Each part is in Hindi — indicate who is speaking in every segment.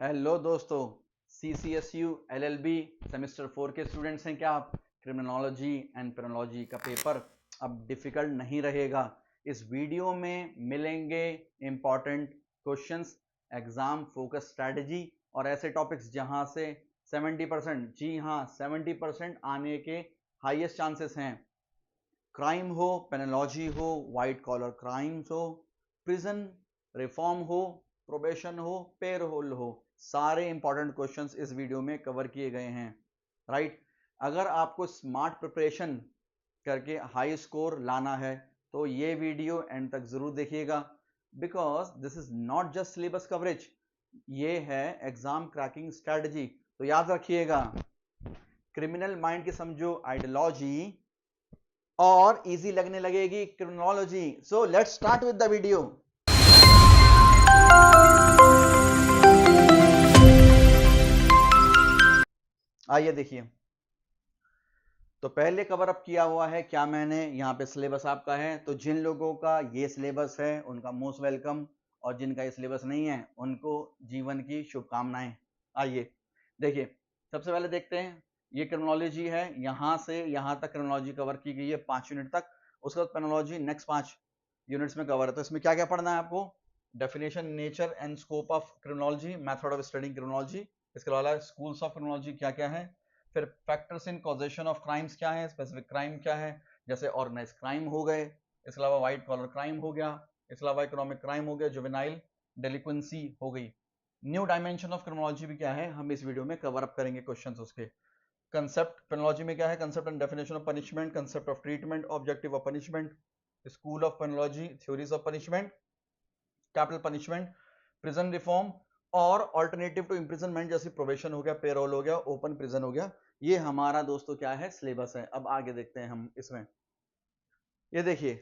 Speaker 1: हेलो दोस्तों, CCSU LLB सेमेस्टर 4 के स्टूडेंट्स हैं क्या आप? क्रिमिनोलॉजी एंड पेनोलॉजी का पेपर अब डिफिकल्ट नहीं रहेगा। इस वीडियो में मिलेंगे important questions, exam focus strategy और ऐसे टॉपिक्स जहां से 70%, जी हाँ 70% आने के हाईएस्ट चांसेस हैं। क्राइम हो, पेनोलॉजी हो, वाइट कॉलर क्राइम्स हो, प्रिजन रिफॉर्म हो, प्रोबेशन हो, पेरोल हो, सारे इंपॉर्टेंट क्वेश्चंस इस वीडियो में कवर किए गए हैं। राइट, अगर आपको स्मार्ट प्रिपरेशन करके हाई स्कोर लाना है तो ये वीडियो एंड तक जरूर देखिएगा, because this is not just syllabus coverage, ये है एग्जाम क्रैकिंग स्ट्रेटजी। तो याद रखिएगा, क्रिमिनल माइंड की समझो आइडियोलॉजी और इजी लगने लगेगी criminology. So let's start with the video. आइए देखिए, तो पहले कवर अप किया हुआ है क्या मैंने, यहाँ पे सिलेबस आपका है। तो जिन लोगों का ये सिलेबस है उनका मोस्ट वेलकम, और जिनका ये सिलेबस नहीं है उनको जीवन की शुभकामनाएं। आइए देखिए, सबसे पहले देखते हैं, ये क्रिमिनोलॉजी है, यहाँ से यहाँ तक क्रिमिनोलॉजी कवर की गई है 5 यूनिट तक। उसके बाद पेनोलॉजी नेक्स्ट 5 यूनिट्स में कवर है। तो इसमें क्या क्या पढ़ना है आपको? Definition, nature and scope of criminology, method of studying criminology, इसके अलावा स्कूल्स ऑफ क्रिमिनोलॉजी क्या क्या है, फिर factors in causation of crimes क्या है, स्पेसिफिक क्राइम क्या है, जैसे ऑर्गेनाइज क्राइम हो गए, इसके अलावा व्हाइट कॉलर क्राइम हो गया, इसके अलावा इकोनॉमिक क्राइम हो गया, जुवेनाइल डेलिक्वेंसी हो गई। न्यू डायमेंशन ऑफ क्रिमिनोलॉजी भी क्या है, हम इस वीडियो में कवर अप करेंगे क्वेश्चंस उसके। कंसेप्ट पेनोलॉजी में क्या है, concept and definition of punishment, concept of treatment, objective of punishment, school of penology, theories of punishment, capital punishment, prison reform और ऑल्टरनेटिव टू इम्प्रिजनमेंट, जैसे प्रोबेशन हो गया, पेरोल हो गया, ओपन प्रिजन हो गया। ये हमारा दोस्तों क्या है, सिलेबस है। अब आगे देखते हैं हम इसमें। ये देखिए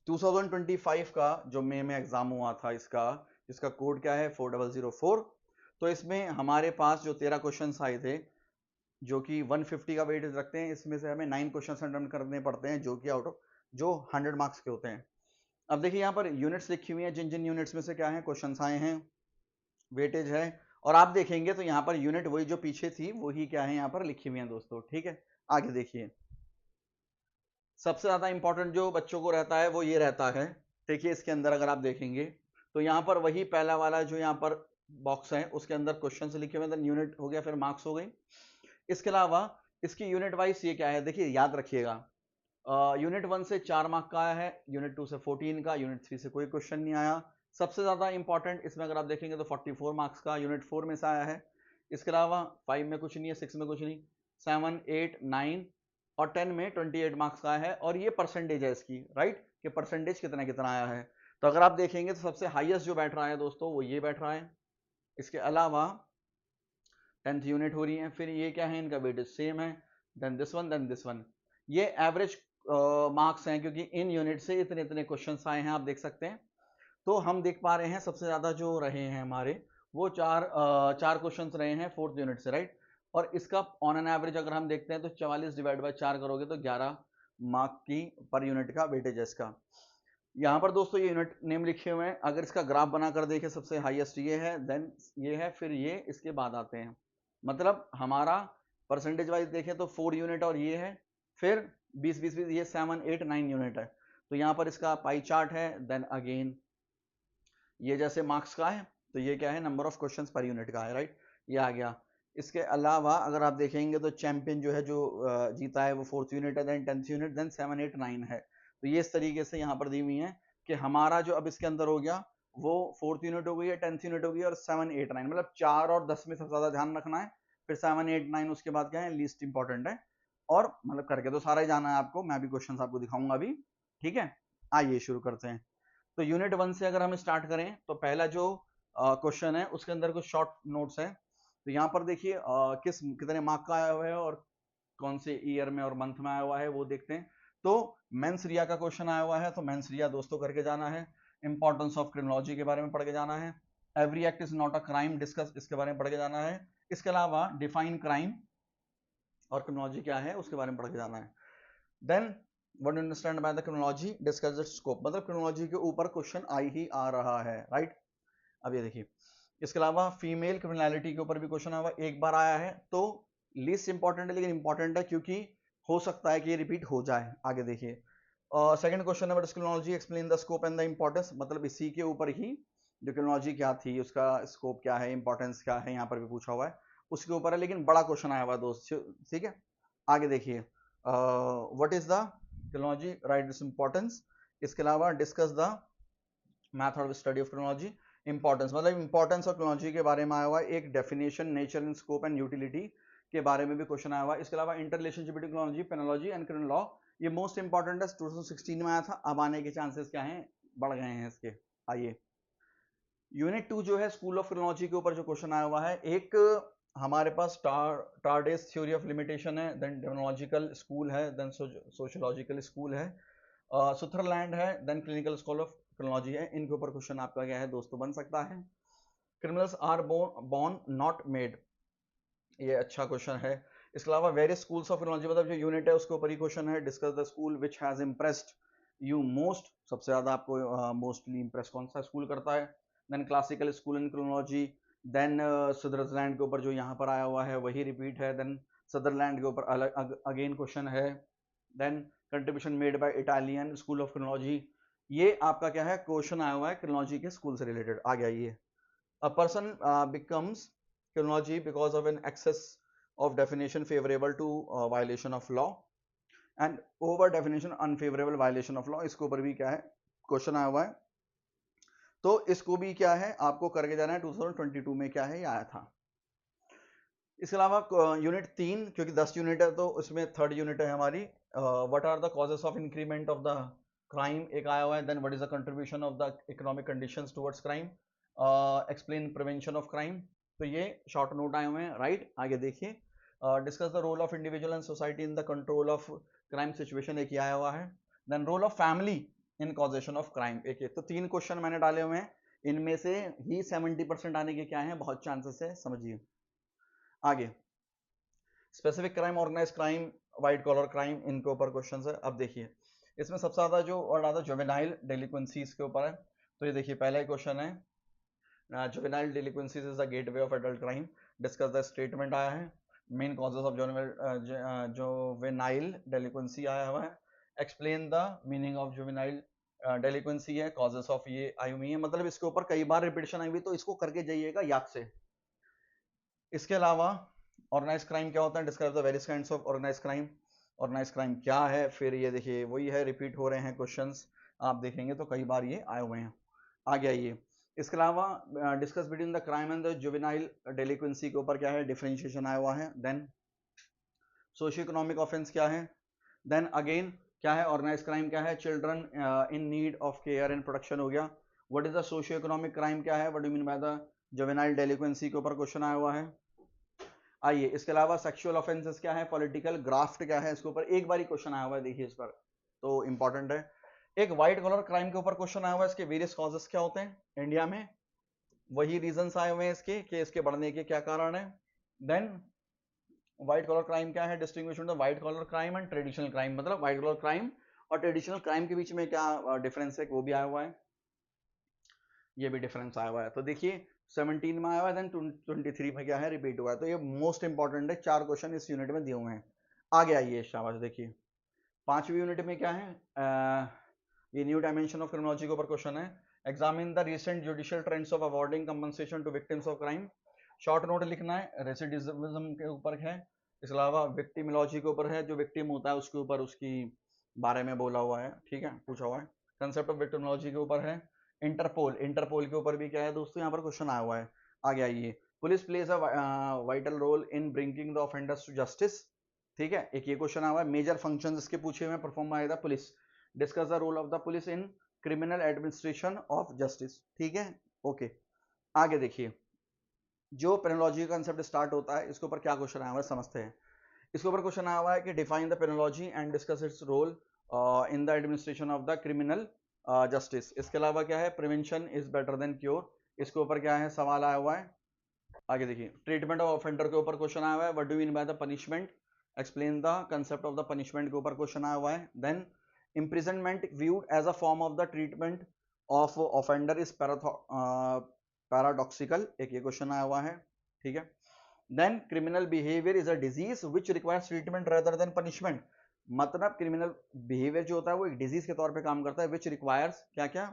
Speaker 1: 2025 का जो मई में एग्जाम हुआ था, इसका कोड क्या है 4004। तो इसमें हमारे पास जो 13 क्वेश्चन आए थे जो कि 150 का वेटेज रखते हैं, इसमें से हमें 9 क्वेश्चन अटेम्प्ट करने पड़ते हैं जो कि आउट ऑफ जो 100 मार्क्स के होते हैं। अब देखिए यहाँ पर यूनिट्स लिखी हुई हैं, जिन जिन यूनिट्स में से क्या है क्वेश्चन आए हैं, वेटेज है। और आप देखेंगे तो यहाँ पर यूनिट वही जो पीछे थी वही क्या है यहाँ पर लिखी हुई है दोस्तों। ठीक है, आगे देखिए, सबसे ज्यादा इंपॉर्टेंट जो बच्चों को रहता है वो ये रहता है। देखिए इसके अंदर अगर आप देखेंगे तो यहाँ पर वही पहला वाला जो यहाँ पर बॉक्स है उसके अंदर क्वेश्चन लिखे हुए, यूनिट हो गया, फिर मार्क्स हो गई। इसके अलावा इसकी यूनिट वाइज ये क्या है, देखिए याद रखिएगा, यूनिट 1 से 4 मार्क का आया है, यूनिट 2 से 14 का, यूनिट 3 से कोई क्वेश्चन नहीं आया। सबसे ज्यादा इंपॉर्टेंट इसमें अगर आप देखेंगे तो 44 मार्क्स का यूनिट 4 में से आया है। इसके अलावा 5 में कुछ नहीं है, 6 में कुछ नहीं, 7, 8, 9 और 10 में 28 मार्क्स का है। और ये परसेंटेज है इसकी, राइट, कि परसेंटेज कितना कितना आया है। तो अगर आप देखेंगे तो सबसे हाईएस्ट जो बैठ रहा है दोस्तों वो ये बैठ रहा है। इसके अलावा 10th यूनिट हो रही है, फिर ये क्या है, इनका वेटेज सेम है, देन दिस वन। ये एवरेज मार्क्स हैं क्योंकि इन यूनिट से इतने इतने क्वेश्चंस आए हैं, आप देख सकते हैं। तो हम देख पा रहे हैं सबसे ज्यादा जो रहे हैं हमारे वो चार क्वेश्चंस रहे हैं 4th यूनिट से, राइट। और इसका ऑन एन एवरेज अगर हम देखते हैं तो 44 डिवाइड बाय 4 करोगे तो 11 मार्क की पर यूनिट का वेटेज है इसका। यहाँ पर दोस्तों ये यूनिट नेम लिखे हुए हैं, अगर इसका ग्राफ बनाकर देखें सबसे हाईएस्ट ये है, देन ये है, फिर ये, इसके बाद आते हैं। मतलब हमारा परसेंटेज वाइज देखें तो 4 यूनिट और ये है, फिर 20 ये 7, 8, 9 यूनिट है। तो यहाँ पर इसका पाई चार्ट है, देन अगेन ये जैसे मार्क्स का है तो ये क्या है, number of questions per unit का है, राइट, ये आ गया। इसके अलावा अगर आप देखेंगे तो चैंपियन जो है, जो जीता है वो 4th यूनिट है, देन 10th यूनिट, देन 7, 8, 9 है। तो ये इस तरीके से यहाँ पर दी हुई है कि हमारा जो अब इसके अंदर हो गया वो 4th यूनिट हो गई है, 10th यूनिट हो गई और 7, 8, 9, मतलब 4 और 10 में सबसे ज्यादा ध्यान रखना है। फिर 7, 8, 9 उसके बाद क्या है, लीस्ट इंपॉर्टेंट है। और मतलब करके तो सारा ही जाना है आपको, मैं भी क्वेश्चन आपको दिखाऊंगा अभी। ठीक है, आइए शुरू करते हैं। तो यूनिट 1 से अगर हम स्टार्ट करें तो पहला जो क्वेश्चन है उसके अंदर कुछ शॉर्ट नोट्स हैं। तो यहाँ पर देखिए कितने मार्क का आया हुआ है और कौन से ईयर में और मंथ में आया हुआ है वो देखते हैं। तो मेंस रिया का क्वेश्चन आया हुआ है, तो मेंस रिया दोस्तों करके जाना है। इंपॉर्टेंस ऑफ क्रिमिनोलॉजी के बारे में पढ़ के जाना है। Every act is not a crime discuss, इसके बारे में पढ़ के जाना है। इसके अलावा डिफाइन क्राइम और क्रिमिनोलॉजी क्या है उसके बारे में पढ़ के जाना है। Then what do understand by the criminology, discuss its scope, मतलब क्रिमिनोलॉजी के ऊपर क्वेश्चन आ ही आ रहा है, राइट। अब ये देखिए, इसके अलावा फीमेल क्रिमिनलिटी के ऊपर भी क्वेश्चन आया हुआ, एक बार आया है तो लीस्ट इंपॉर्टेंट है, लेकिन इंपॉर्टेंट है क्योंकि हो सकता है कि ये रिपीट हो जाए। आगे देखिए, सेकंड क्वेश्चन है criminology explain the scope and the importance, मतलब इसी के ऊपर ही जो क्रिमिनोलॉजी क्या थी, उसका स्कोप क्या है, इंपॉर्टेंस क्या है, यहाँ पर भी पूछा हुआ है, उसके ऊपर है, लेकिन बड़ा क्वेश्चन आया हुआ है दोस्त, ठीक है। आगे देखिए, what is the criminology, right this importance. इसके अलावा discuss the method of study of criminology, importance मतलब इंपॉर्टेंस ऑफ क्रिमिनोलॉजी के बारे में आया हुआ है, एक definition, nature and scope and utility के बारे में भी क्वेश्चन आया हुआ है। इसके अलावा inter relationship between criminology, penology and criminal law, ये मोस्ट इंपॉर्टेंट है, 2016 में आया था, अब आने के चांसेस क्या हैं, बढ़ गए हैं इसके। आइए, यूनिट 2 जो है स्कूल ऑफ क्रिमिनोलॉजी के ऊपर जो क्वेश्चन आया हुआ है, एक हमारे पास टार्डेस थ्योरी ऑफ लिमिटेशन है, देन डेमोलॉजिकल स्कूल है, देन सोशियोलॉजिकल स्कूल है, सुथरलैंड है, then clinical school of criminology है। इनके ऊपर क्वेश्चन आपका क्या है दोस्तों, बन सकता है। Criminals are born not made, ये अच्छा क्वेश्चन है। इसके अलावा वेरियस स्कूल्स ऑफ क्रिमिनोलॉजी, मतलब जो यूनिट है उसके ऊपर ही क्वेश्चन है। Discuss the school which has impressed you most, सबसे ज्यादा आपको मोस्टली इंप्रेस कौन सा स्कूल करता है। Then classical school in criminology, then Sutherland के ऊपर जो यहाँ पर आया हुआ है वही रिपीट है, देन सदरलैंड के ऊपर अलग अगेन क्वेश्चन है। Then contribution made by Italian school of criminology, ये आपका क्या है क्वेश्चन आया हुआ है क्रिमिनोलॉजी के स्कूल से रिलेटेड। आ गया ये, a person becomes criminology because of an excess of definition favorable to violation of law and over definition unfavorable violation of law, इसके ऊपर भी क्या है क्वेश्चन आया हुआ है, तो इसको भी क्या है आपको करके जाना है। 2022 में क्या है ये आया था। इसके अलावा यूनिट 3, क्योंकि 10 यूनिट है तो उसमें थर्ड यूनिट है हमारी, what are the causes of increment of the crime, एक आया हुआ है। Then what is the contribution of the economic conditions towards crime, explain prevention of crime, तो ये शॉर्ट नोट आए हुए हैं, राइट। आगे देखिए, discuss the role of individual and society in the control of crime situation, एक ही आया हुआ है। Then role of family in causation of crime, एक तो 3 क्वेश्चन मैंने डाले हुए हैं, इनमें से ही 70% आने के क्या है, बहुत चांसेस है, समझिए। आगे, specific crime, organise crime, white collar crime, इनके ऊपर क्वेश्चन है। अब देखिए, इसमें सबसे ज्यादा जो वर्ड आता है जुवेनाइल डेलिक्वेंसीज के ऊपर है, तो ये देखिए पहला ही क्वेश्चन है, juvenile delinquencies is the gateway of adult crime, discuss the statement आया है। Main causes of juvenile delinquency आया हुआ है, explain the meaning of juvenile delinquency है, कॉजेस ऑफ ये आई हुई है, मतलब इसके ऊपर कई बार रिपीटेशन आई हुई, तो इसको करके जाइएगा याद से। इसके अलावा ऑर्गेनाइज क्राइम क्या होता है, describe the various kinds of organise crime, organise crime क्या है, फिर ये देखिए वही है, रिपीट हो रहे हैं क्वेश्चंस, आप देखेंगे तो कई बार ये आए हुए हैं। आ गया ये। इसके अलावा discuss between the crime and the juvenile delinquency के ऊपर क्या है, डिफरेंशिएशन आया हुआ है। देन सोशियो इकोनॉमिक ऑफेंस क्या है, देन अगेन क्या है, ऑर्गेनाइज क्राइम क्या है, children in need of care and protection हो गया। What is the socio economic crime क्या है, what do mean by the juvenile delinquency के ऊपर क्वेश्चन आया हुआ है। आइए, इसके अलावा सेक्सुअल ऑफेंसेस क्या है, पॉलिटिकल ग्राफ्ट क्या है, इसके ऊपर एक बार ही क्वेश्चन आया हुआ है, देखिए इस पर, तो इंपॉर्टेंट है। एक व्हाइट कॉलर क्राइम के ऊपर क्वेश्चन आया हुआ है, इसके वेरियस कॉजेस क्या होते हैं इंडिया में, वही रीजंस आए हुए हैं इसके कि इसके बढ़ने के क्या कारण है। देन व्हाइट कॉलर क्राइम क्या है, distinguish between white collar crime and traditional crime, मतलब व्हाइट कॉलर क्राइम और ट्रेडिशनल क्राइम के बीच में क्या डिफरेंस है, वो भी आया हुआ है, ये भी डिफरेंस आया हुआ है। तो देखिए 17 में आया हुआ है, देन 23 में क्या है, रिपीट हुआ है, तो ये मोस्ट इंपॉर्टेंट है, 4 क्वेश्चन इस यूनिट में दिए हुए हैं। आगे आइए, शाबाश, देखिए 5वीं यूनिट में क्या है, ये न्यू डायमेंशन ऑफ क्रिमिनोलॉजी के ऊपर क्वेश्चन है, examine the recent judicial trends of awarding compensation to victims of crime, short note लिखना है, रेसिडिविज्म के ऊपर है। इसके अलावा विक्टिमोलॉजी के ऊपर है, जो विक्टिम होता है उसके ऊपर उसकी बारे में बोला हुआ है, ठीक है, पूछा हुआ है। कंसेप्ट ऑफ विक्टिमोलॉजी के ऊपर है। इंटरपोल के ऊपर भी क्या है दोस्तों, यहाँ पर क्वेश्चन आया हुआ है। आगे आइए, police plays a vital role in bringing the offenders to justice, ठीक है, एक ये क्वेश्चन आया हुआ है। मेजर फंक्शंस इसके पूछे हुए परफॉर्म आएगा police, discuss the role of the police in criminal administration of justice, ठीक है, ओके। आगे देखिए, जो पेनोलॉजी का कंसेप्ट स्टार्ट होता है, इसके ऊपर क्या क्वेश्चन आया हुआ है समझते हैं। इसके ऊपर क्वेश्चन आया हुआ है कि define the penology and discuss its role in the administration of the criminal justice. इसके अलावा क्या है, prevention is better than cure, इसके ऊपर क्या है सवाल आया हुआ है। आगे देखिए, ट्रीटमेंट ऑफ ऑफेंडर के ऊपर क्वेश्चन आया हुआ है, what do mean by the punishment, explain the concept of the punishment के ऊपर क्वेश्चन आया हुआ है। Then imprisonment viewed as a form of the treatment of offender is paradoxical, एक ये क्वेश्चन आया हुआ है, ठीक है। Then criminal behaviour is a disease which requires treatment rather than punishment, मतलब क्रिमिनल बिहेवियर जो होता है वो एक डिजीज के तौर पे काम करता है, विच रिक्वायर्स क्या क्या,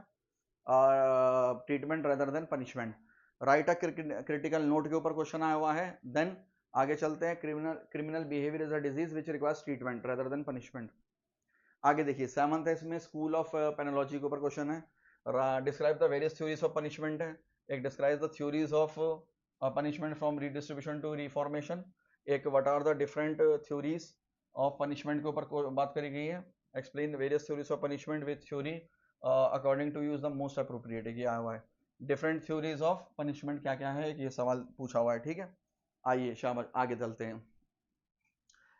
Speaker 1: treatment rather than punishment. Right a critical note के ऊपर क्वेश्चन आया हुआ है। देन आगे चलते हैं, criminal behaviour is a disease which requires treatment rather than punishment. आगे देखिए 7th है, इसमें स्कूल ऑफ पेनोलॉजी के ऊपर क्वेश्चन है। Describe the various theories of punishment है, एक describe the theories of punishment from redistribution to reformation, एक what are the different theories of punishment के ऊपर बात करी गई है। Explain various theories of punishment with theory according to use the most appropriate, ये आया हुआ है। डिफरेंट थ्योरीज ऑफ पनिशमेंट क्या क्या है, ये सवाल पूछा हुआ है, ठीक है। आइए शाबाश आगे चलते हैं।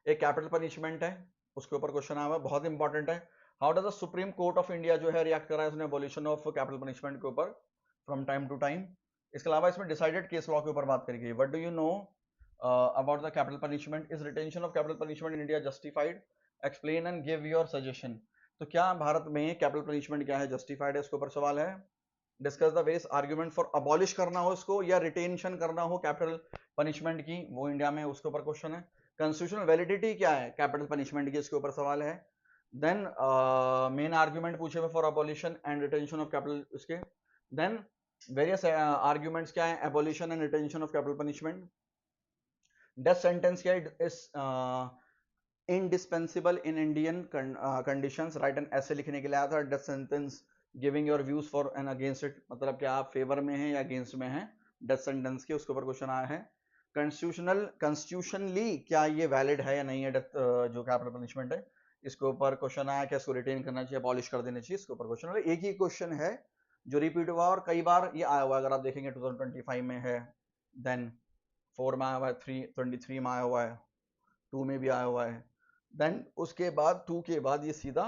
Speaker 1: एक कैपिटल पनिशमेंट है, उसके ऊपर क्वेश्चन आया हुआ है, बहुत इंपॉर्टेंट है। How does the supreme court of India जो है रिएक्ट कर रहा है उसने एबॉलिशन ऑफ कैपिटल पनिशमेंट के ऊपर फ्रॉम टाइम टू टाइम। इसके अलावा इसमें डिसाइडेड केस लॉ के ऊपर बात करी गई। What do you know about the capital punishment, is retention of capital punishment in India justified, explain and give your suggestion. तो क्या भारत में कैपिटल पनिशमेंट क्या है, जस्टिफाइड है, इसके ऊपर सवाल है। Discuss the various argument for abolish करना हो इसको या रिटेंशन करना हो कैपिटल पनिशमेंट की, वो इंडिया में उसके ऊपर क्वेश्चन है। कंस्टिट्यूशनल वैलिडिटी क्या है कैपिटल पनिशमेंट की, इसके ऊपर सवाल है। देन मेन आर्ग्यूमेंट पूछे हुए for abolition and retention of capital इसके। देन वेरियस आर्ग्यूमेंट्स क्या है abolition and retention of capital punishment. Death sentence क्या है, is indispensable in Indian conditions, write an essay लिखने के लिए आया था। Death sentence giving your views for and against it, मतलब क्या आप फेवर में हैं या अगेंस्ट में हैं डेथ सेंटेंस के, उसके ऊपर क्वेश्चन आया है। कॉन्स्टिट्यूशनली क्या ये वैलिड है या नहीं है डेथ जो कैपिटल पनिशमेंट है, इसके ऊपर क्वेश्चन आया। क्या इसको रिटेन करना चाहिए, अबॉलिश कर देना चाहिए, इसके ऊपर क्वेश्चन। एक ही क्वेश्चन है जो रिपीट हुआ और कई बार ये आया हुआ है, अगर आप देखेंगे 2025 में है, देन 4 में आया हुआ है, 323 में आया हुआ है, 2 में भी आया हुआ है, देन उसके बाद 2 के बाद ये सीधा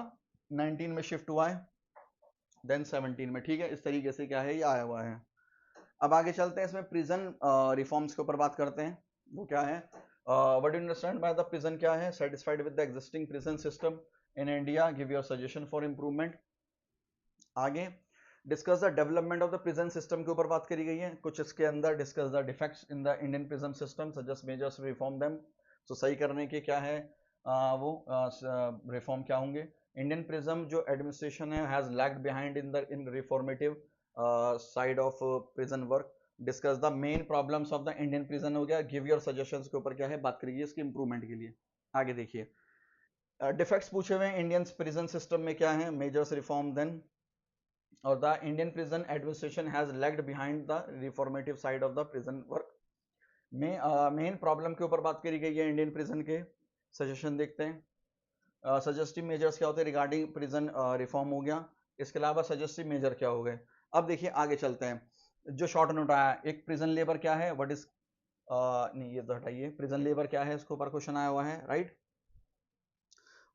Speaker 1: 19 में शिफ्ट हुआ है, देन 17 में, ठीक है। इस तरीके से क्या है ये आया हुआ है। अब आगे चलते हैं, इसमें प्रिजन रिफॉर्म्स के ऊपर बात करते हैं। वो क्या है, what do you understand by the prison क्या है, satisfied with the existing prison system in India, give your suggestion for improvement. आगे discuss the development of the prison system के ऊपर बात करी गई है। कुछ इसके अंदर discuss the defects in the Indian prison system, suggest measures reform them, तो सही करने के क्या है वो रिफॉर्म क्या होंगे। इंडियन प्रिजन जो एडमिनिस्ट्रेशन है has lagged behind in reformative side of prison work. Discuss the main problems of the Indian prison हो गया, गिव योर सजेशंस के ऊपर क्या है बात करिए इसके इंप्रूवमेंट के लिए। आगे देखिए डिफेक्ट्स पूछे हुए हैं इंडियन प्रिजन सिस्टम में क्या है, मेजर्स रिफॉर्म देन, और the Indian prison administration has lagged behind the reformative side of the prison work में। मेन प्रॉब्लम के ऊपर बात करी गई है इंडियन प्रिजन के, सजेशन देखते हैं। सजेस्टिव मेजर्स क्या होते हैं रिगार्डिंग प्रिजन रिफॉर्म हो गया, इसके अलावा सजेस्टिव मेजर क्या हो गए। अब देखिए आगे चलते हैं, जो शॉर्ट नोट आया, एक प्रिजन लेबर क्या है, व्हाट इज नहीं ये तो हटाइए, प्रिजन लेबर क्या है इसके ऊपर क्वेश्चन आया हुआ है, right.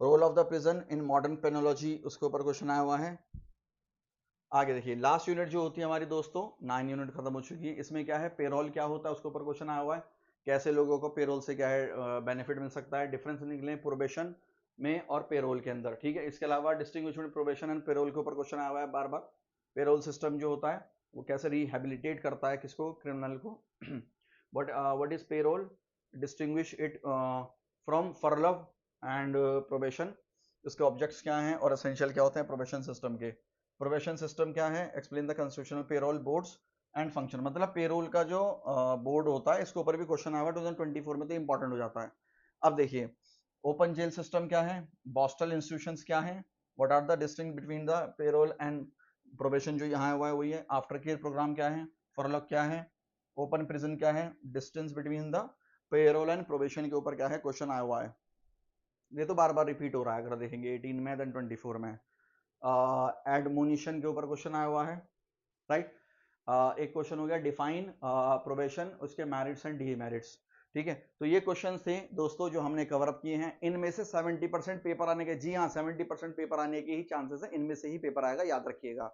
Speaker 1: Role of the prison in modern penology, उसके ऊपर क्वेश्चन आया हुआ है। आगे देखिए लास्ट यूनिट जो होती है हमारी दोस्तों 9 यूनिट खत्म हो चुकी है, इसमें क्या है पेरोल क्या होता है उसके ऊपर क्वेश्चन आया हुआ है, कैसे लोगों को पेरोल से क्या है बेनिफिट मिल सकता है, डिफरेंस निकले प्रोबेशन में और पेरोल के अंदर, ठीक है। इसके अलावा distinguish between probation and payroll के ऊपर क्वेश्चन आया हुआ है बार बार। पेरोल सिस्टम जो होता है वो कैसे रिहेबिलिटेट करता है किसको, क्रिमिनल को। What is parole, distinguish it from furlough and probation, इसके ऑब्जेक्ट्स क्या हैं और एसेंशियल क्या होते हैं प्रोबेशन सिस्टम के। प्रोबेशन सिस्टम क्या है, explain the constitutional parole boards and function, मतलब पेरोल का जो बोर्ड होता है इसके ऊपर भी क्वेश्चन आया हुआ 2024 में, तो इंपॉर्टेंट हो जाता है। अब देखिए ओपन जेल सिस्टम क्या है, बॉस्टल इंस्टीट्यूशंस क्या है, what are the distinct between the parole and probation, जो यहाँ हुआ है वही है। आफ्टर केयर प्रोग्राम क्या है, फॉरलॉक क्या है, ओपन प्रिजन क्या है, distance between the parole and probation के ऊपर क्या है क्वेश्चन आया हुआ है। ये तो बार बार रिपीट हो रहा है, अगर देखेंगे 18 में देन 24 में। एडमोनिशन के ऊपर क्वेश्चन आया हुआ है, राइट। एक क्वेश्चन हो गया डिफाइन प्रोबेशन, उसके मेरिट्स एंड डीमेरिट्स, ठीक है। तो ये क्वेश्चन थे दोस्तों जो हमने कवर अप किए हैं, इनमें से 70% पेपर आने के, जी हाँ 70% पेपर आने के ही चांसेस है, इनमें से ही पेपर आएगा, याद रखिएगा।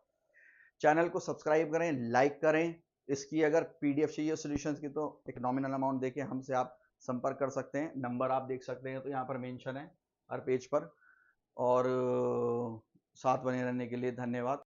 Speaker 1: चैनल को सब्सक्राइब करें, लाइक करें। इसकी अगर पीडीएफ चाहिए सॉल्यूशंस की तो एक नॉमिनल अमाउंट देके हमसे आप संपर्क कर सकते हैं, नंबर आप देख सकते हैं तो यहाँ पर मेंशन है हर पेज पर। और साथ बने रहने के लिए धन्यवाद।